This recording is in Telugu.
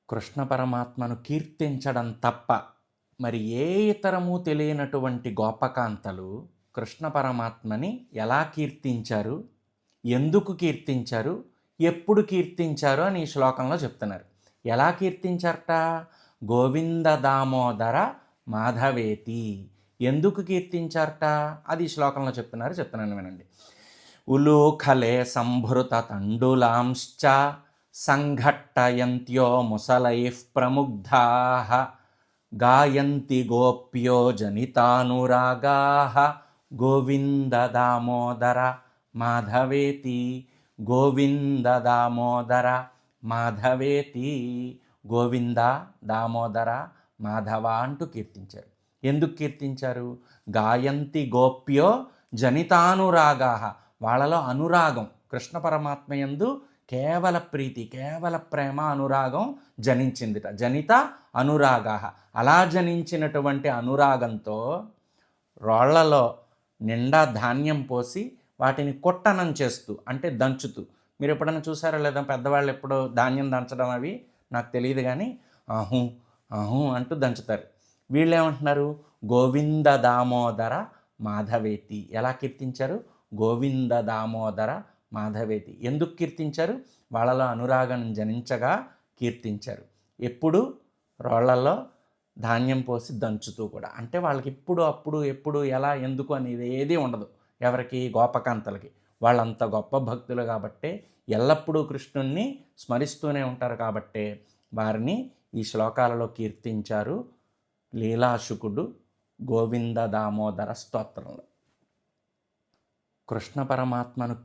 కృష్ణ పరమాత్మను కీర్తించడం తప్ప మరి ఏ ఇతరము తెలియనటువంటి గోపకాంతలు కృష్ణ పరమాత్మని ఎలా కీర్తించారు, ఎందుకు కీర్తించారు, ఎప్పుడు కీర్తించారు అని ఈ శ్లోకంలో చెప్తున్నారు. ఎలా కీర్తించారట? గోవింద దామోదర మాధవేతి. ఎందుకు కీర్తించారట అది ఈ శ్లోకంలో చెప్తున్నాను వినండి. ఉలూఖలే సంభృత తండులాంశ్చ సంఘట్టయంత్యో ముసలైః ప్రముగ్ధాః గాయంతి గోప్యో జనితానురాగాః గోవింద దామోదర మాధవేతి. గోవింద దామోదర మాధవేతి. గోవింద దామోదర మాధవ అంటూ కీర్తించారు. ఎందుకు కీర్తించారు? గాయంతి గోప్యో జనితానురాగాః. వాళ్ళలో అనురాగం, కృష్ణ పరమాత్మ యందు కేవల ప్రీతి, కేవల ప్రేమ, అనురాగం జనించిందిట. జనిత అనురాగాః. అలా జనించినటువంటి అనురాగంతో రోళ్లలో నిండా ధాన్యం పోసి వాటిని కొట్టనం చేస్తూ, అంటే దంచుతూ. మీరు ఎప్పుడైనా చూసారా లేదా? పెద్దవాళ్ళు ఎప్పుడో ధాన్యం దంచడం అవి నాకు తెలియదు, కానీ ఆహు ఆహు అంటూ దంచుతారు. వీళ్ళు ఏమంటున్నారు? గోవింద దామోదర మాధవేతి. ఎలా కీర్తించారు? గోవింద దామోదర మాధవేతి. ఎందుకు కీర్తించారు? వాళ్ళలో అనురాగం జనించగా కీర్తించారు. ఎప్పుడు? రోళ్లలో ధాన్యం పోసి దంచుతూ కూడా. అంటే వాళ్ళకి ఇప్పుడు, అప్పుడు, ఎప్పుడు, ఎలా, ఎందుకు అనేది ఏది ఉండదు. ఎవరికి? గోపకాంతలకి. వాళ్ళంత గొప్ప భక్తులు కాబట్టే, ఎల్లప్పుడూ కృష్ణుణ్ణి స్మరిస్తూనే ఉంటారు కాబట్టే వారిని ఈ శ్లోకాలలో కీర్తించారు లీలాశుకుడు గోవింద దామోదర స్తోత్రంలో. కృష్ణ పరమాత్మను